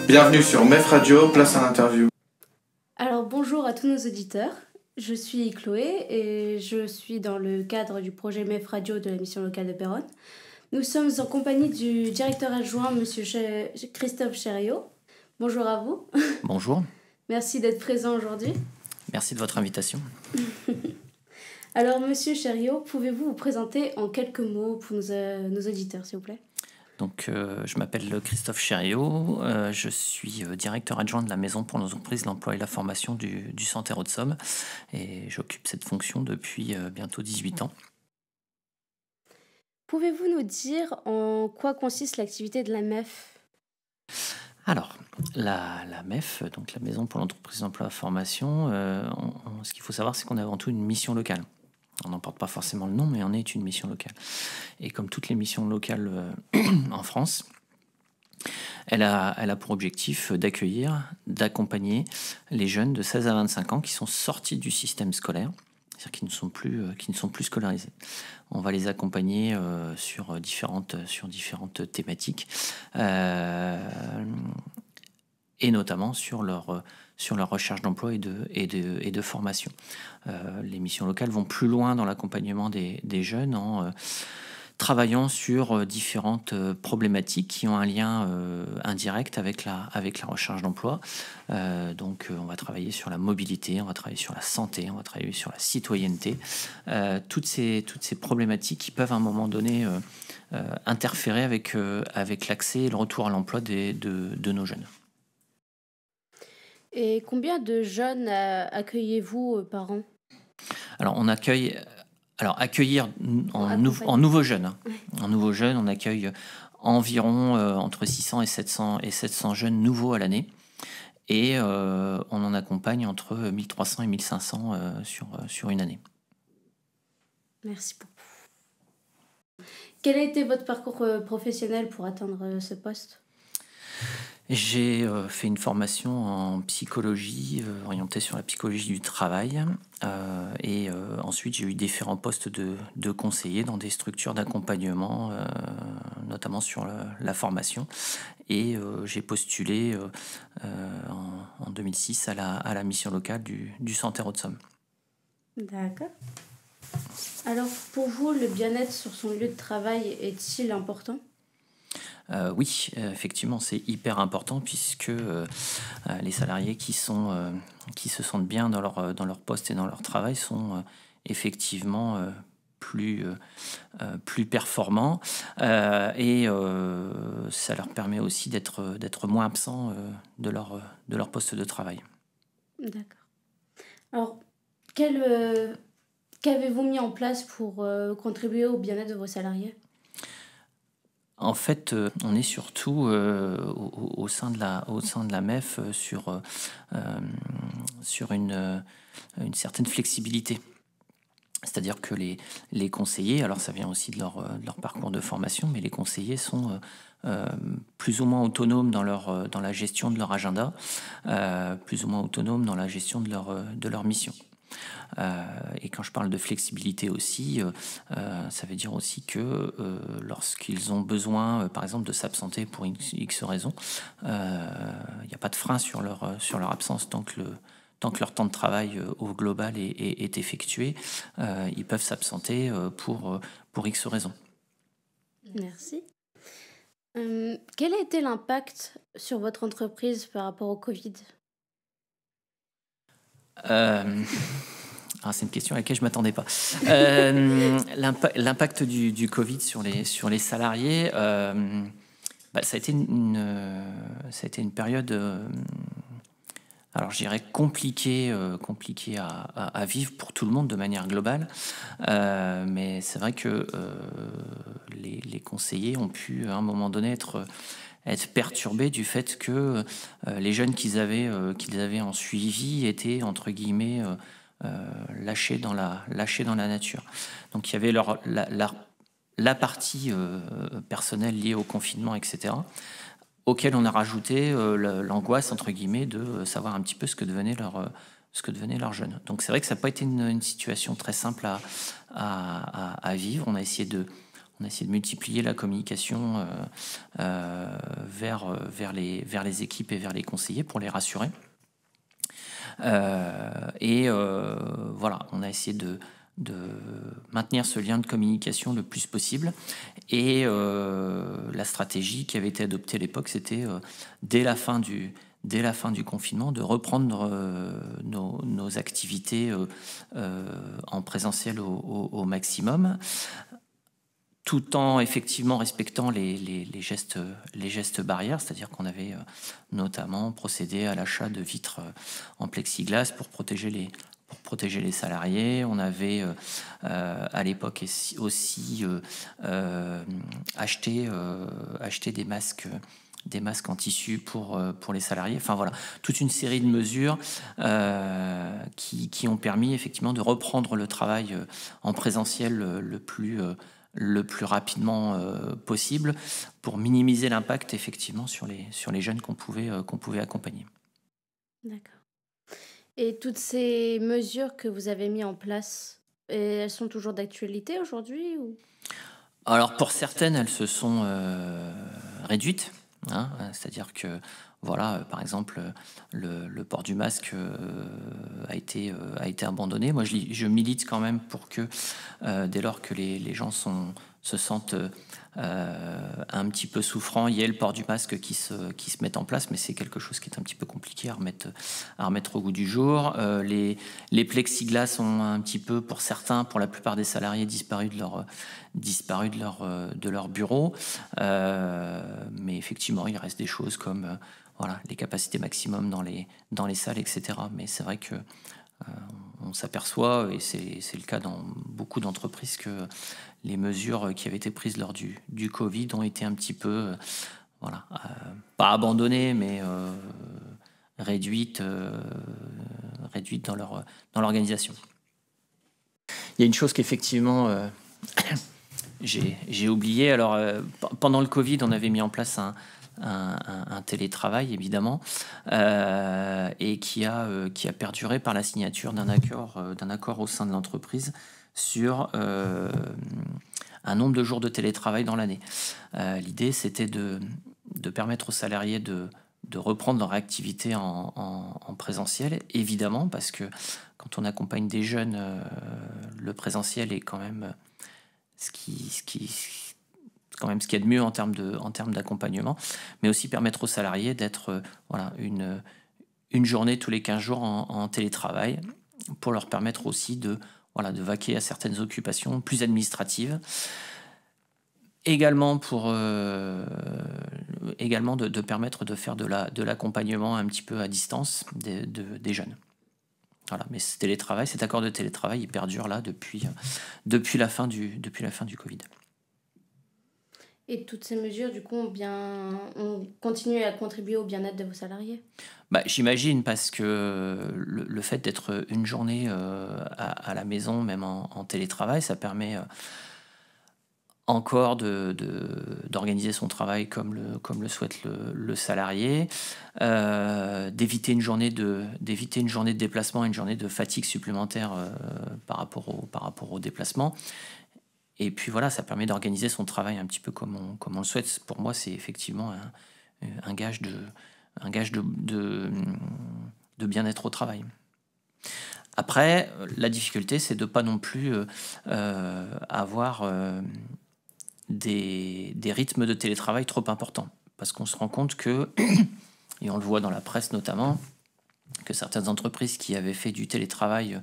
Bienvenue sur MEF Radio, place à l'interview. Alors bonjour à tous nos auditeurs, je suis Chloé et je suis dans le cadre du projet MEF Radio de la mission locale de Péronne. Nous sommes en compagnie du directeur adjoint, monsieur Christophe Chériot. Bonjour à vous. Bonjour. Merci d'être présent aujourd'hui. Merci de votre invitation. Alors monsieur Chériot, pouvez-vous vous présenter en quelques mots pour nos auditeurs, s'il vous plaît ? Donc, je m'appelle Christophe Chériot, je suis directeur adjoint de la Maison pour nos entreprises, l'emploi et la formation du Santerre Haute-Somme et j'occupe cette fonction depuis bientôt 18 ans. Pouvez-vous nous dire en quoi consiste l'activité de la MEF ? Alors, la MEF, donc la Maison pour l'entreprise, l'emploi et la formation, ce qu'il faut savoir, c'est qu'on a avant tout une mission locale. On n'en porte pas forcément le nom, mais on est une mission locale. Et comme toutes les missions locales en France, elle a pour objectif d'accueillir, d'accompagner les jeunes de 16 à 25 ans qui sont sortis du système scolaire, c'est-à-dire qui ne sont plus scolarisés. On va les accompagner sur différentes thématiques, et notamment sur leur recherche d'emploi et de formation. Les missions locales vont plus loin dans l'accompagnement des jeunes en travaillant sur différentes problématiques qui ont un lien indirect avec la recherche d'emploi. Donc on va travailler sur la mobilité, on va travailler sur la santé, on va travailler sur la citoyenneté. Toutes ces problématiques qui peuvent à un moment donné interférer avec l'accès et le retour à l'emploi de nos jeunes. Et combien de jeunes accueillez-vous par an ? Alors, on accueille... Alors, accueillir en nouveaux jeunes. En nouveaux jeunes, on accueille environ entre 600 et 700 jeunes nouveaux à l'année. Et on en accompagne entre 1300 et 1500 sur une année. Merci beaucoup. Quel a été votre parcours professionnel pour atteindre ce poste ? J'ai fait une formation en psychologie, orientée sur la psychologie du travail. Et ensuite, j'ai eu différents postes de conseiller dans des structures d'accompagnement, notamment sur la formation. Et j'ai postulé en 2006 à la mission locale du Santerre Haute-Somme. D'accord. Alors, pour vous, le bien-être sur son lieu de travail est-il important ? Oui, effectivement, c'est hyper important puisque les salariés qui se sentent bien dans leur poste et dans leur travail sont effectivement plus performants et ça leur permet aussi d'être moins absents de leur poste de travail. D'accord. Alors, qu'avez-vous mis en place pour contribuer au bien-être de vos salariés ? En fait, on est surtout au sein de la MEF sur une certaine flexibilité. C'est-à-dire que les conseillers, alors ça vient aussi de leur parcours de formation, mais les conseillers sont plus ou moins autonomes dans la gestion de leur agenda, plus ou moins autonomes dans la gestion de leur mission. Et quand je parle de flexibilité aussi, ça veut dire aussi que lorsqu'ils ont besoin, par exemple, de s'absenter pour X raisons, il n'y a pas de frein sur leur absence tant que leur temps de travail au global est effectué, ils peuvent s'absenter pour X raisons. Merci. Quel a été l'impact sur votre entreprise par rapport au Covid ? C'est une question à laquelle je ne m'attendais pas. L'impact du Covid sur les salariés, ça a été une période, alors je dirais compliquée à vivre pour tout le monde de manière globale. Mais c'est vrai que les conseillers ont pu à un moment donné être perturbés du fait que les jeunes qu'ils avaient en suivi étaient entre guillemets lâchés dans la nature. Donc il y avait la partie personnelle liée au confinement, etc., auquel on a rajouté l'angoisse entre guillemets de savoir un petit peu ce que devenaient leurs jeunes. Donc c'est vrai que ça n'a pas été une situation très simple à vivre. On a essayé On a essayé de multiplier la communication vers les équipes et vers les conseillers pour les rassurer. Voilà, on a essayé de maintenir ce lien de communication le plus possible. Et la stratégie qui avait été adoptée à l'époque, c'était dès la fin du confinement, de reprendre nos activités en présentiel au maximum, tout en effectivement respectant les gestes barrières, c'est-à-dire qu'on avait notamment procédé à l'achat de vitres en plexiglas pour protéger les salariés. On avait à l'époque aussi acheté des masques en tissu pour les salariés. Enfin voilà, toute une série de mesures qui ont permis effectivement de reprendre le travail en présentiel le plus rapidement possible pour minimiser l'impact effectivement sur les jeunes qu'on pouvait accompagner. D'accord. Et toutes ces mesures que vous avez mises en place, elles sont toujours d'actualité aujourd'hui ou... Alors pour certaines, elles se sont réduites, hein, c'est-à-dire que voilà, par exemple, le port du masque a été abandonné. Moi, je milite quand même pour que, dès lors que les gens se sentent un petit peu souffrants, il y ait le port du masque qui se mette en place, mais c'est quelque chose qui est un petit peu compliqué à remettre au goût du jour. Les plexiglas ont un petit peu, pour certains, pour la plupart des salariés, disparu de leur bureau. Mais effectivement, il reste des choses comme voilà, les capacités maximum dans les salles, etc. Mais c'est vrai que on s'aperçoit, et c'est le cas dans beaucoup d'entreprises, que les mesures qui avaient été prises lors du Covid ont été un petit peu, voilà, pas abandonnées, mais réduites dans l'organisation. Il y a une chose qu'effectivement j'ai oublié. Alors, pendant le Covid, on avait mis en place un télétravail, évidemment, et qui a perduré par la signature d'un accord au sein de l'entreprise sur un nombre de jours de télétravail dans l'année. L'idée, c'était de permettre aux salariés de reprendre leur activité en présentiel, évidemment, parce que quand on accompagne des jeunes, le présentiel est quand même ce qu'il y a de mieux en termes d'accompagnement, mais aussi permettre aux salariés d'être voilà, une journée tous les 15 jours en télétravail, pour leur permettre aussi de vaquer à certaines occupations plus administratives. Également de permettre de faire de l'accompagnement un petit peu à distance des jeunes. Voilà, mais cet accord de télétravail, il perdure là depuis la fin du Covid. Et toutes ces mesures, du coup, ont continué à contribuer au bien-être de vos salariés ? J'imagine, parce que le fait d'être une journée à la maison, même en télétravail, ça permet encore d'organiser son travail comme le souhaite le salarié, d'éviter une journée de déplacement, une journée de fatigue supplémentaire par rapport au déplacement. Et puis voilà, ça permet d'organiser son travail un petit peu comme on le souhaite. Pour moi, c'est effectivement un gage de bien-être au travail. Après, la difficulté, c'est de ne pas non plus avoir des rythmes de télétravail trop importants. Parce qu'on se rend compte que, et on le voit dans la presse notamment, que certaines entreprises qui avaient fait du télétravail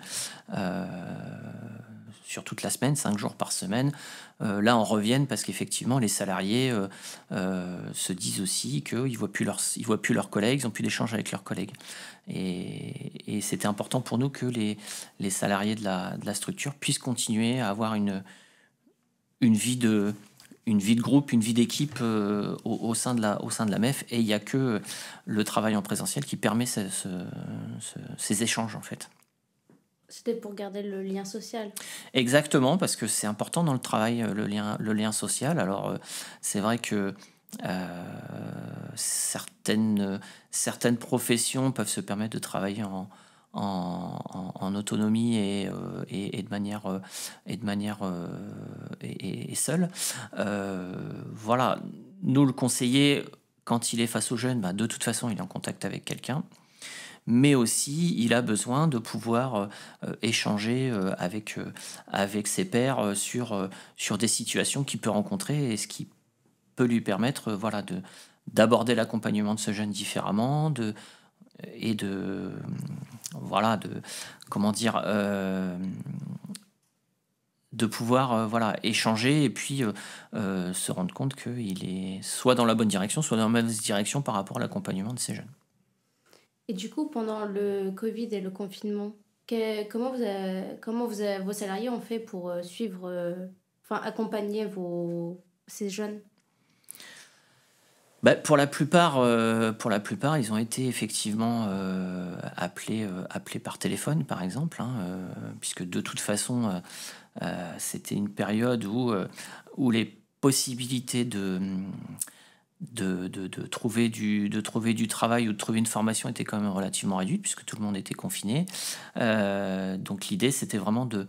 sur toute la semaine, 5 jours par semaine, là en reviennent, parce qu'effectivement les salariés se disent aussi qu'ils ne voient plus leurs collègues, ils n'ont plus d'échange avec leurs collègues. Et c'était important pour nous que les salariés de la structure puissent continuer à avoir une vie de groupe, une vie d'équipe au sein de la MEF, et il n'y a que le travail en présentiel qui permet ces échanges, en fait. C'était pour garder le lien social. Exactement, parce que c'est important dans le travail, le lien social. Alors, c'est vrai que certaines professions peuvent se permettre de travailler en autonomie et de manière est seul. Voilà, nous, le conseiller, quand il est face aux jeunes, de toute façon, il est en contact avec quelqu'un. Mais aussi, il a besoin de pouvoir échanger avec ses pairs sur des situations qu'il peut rencontrer et ce qui peut lui permettre d'aborder l'accompagnement de ce jeune différemment, de pouvoir échanger et puis se rendre compte qu'il est soit dans la bonne direction, soit dans la mauvaise direction par rapport à l'accompagnement de ces jeunes. Et du coup, pendant le Covid et le confinement, comment vos salariés ont fait pour accompagner ces jeunes? Pour la plupart, ils ont été effectivement appelés par téléphone, par exemple, puisque de toute façon, c'était une période où les possibilités de trouver du travail ou de trouver une formation était quand même relativement réduite puisque tout le monde était confiné. Donc l'idée c'était vraiment de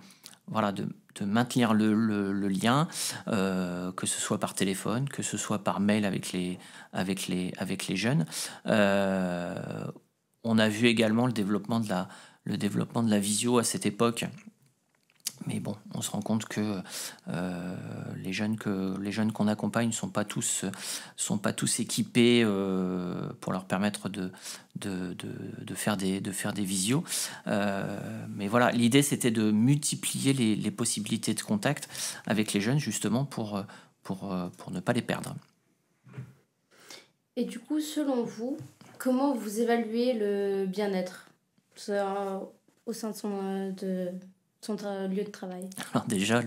maintenir le lien, que ce soit par téléphone, que ce soit par mail avec les jeunes. On a vu également le développement de la visio à cette époque. Mais bon, on se rend compte que les jeunes qu'on accompagne sont pas tous équipés pour leur permettre de faire des visios. Mais voilà, l'idée c'était de multiplier les possibilités de contact avec les jeunes justement pour ne pas les perdre. Et du coup, selon vous, comment vous évaluez le bien-être au sein de son lieu de travail? Alors déjà,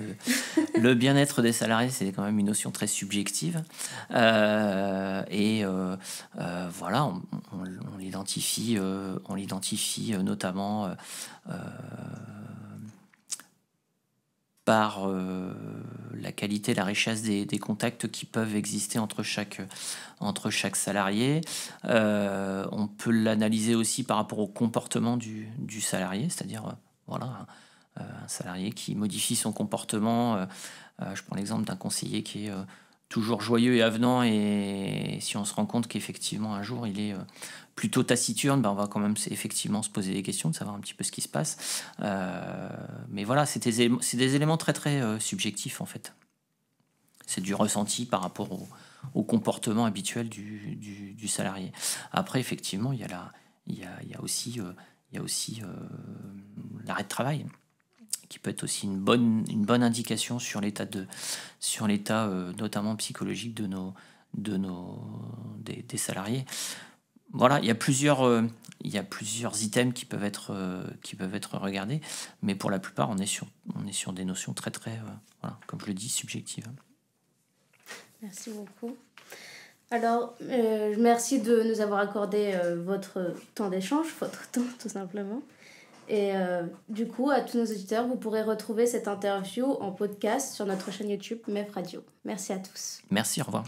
le bien-être des salariés, c'est quand même une notion très subjective. On l'identifie notamment par la qualité, la richesse des contacts qui peuvent exister entre chaque salarié. On peut l'analyser aussi par rapport au comportement du salarié, c'est-à-dire un salarié qui modifie son comportement. Je prends l'exemple d'un conseiller qui est toujours joyeux et avenant, et si on se rend compte qu'effectivement un jour il est plutôt taciturne, on va quand même effectivement se poser des questions, de savoir un petit peu ce qui se passe. Mais voilà, c'est des éléments très très subjectifs en fait. C'est du ressenti par rapport au comportement habituel du salarié. Après, effectivement, il y a aussi l'arrêt de travail, qui peut être aussi une bonne indication sur l'état notamment psychologique des salariés. Voilà, il y a plusieurs items qui peuvent être regardés, mais pour la plupart on est sur des notions très très comme je le dis, subjectives. Merci beaucoup. Alors, merci de nous avoir accordé votre temps d'échange, votre temps tout simplement. Et du coup, à tous nos auditeurs, vous pourrez retrouver cette interview en podcast sur notre chaîne YouTube MEF Radio. Merci à tous. Merci, au revoir.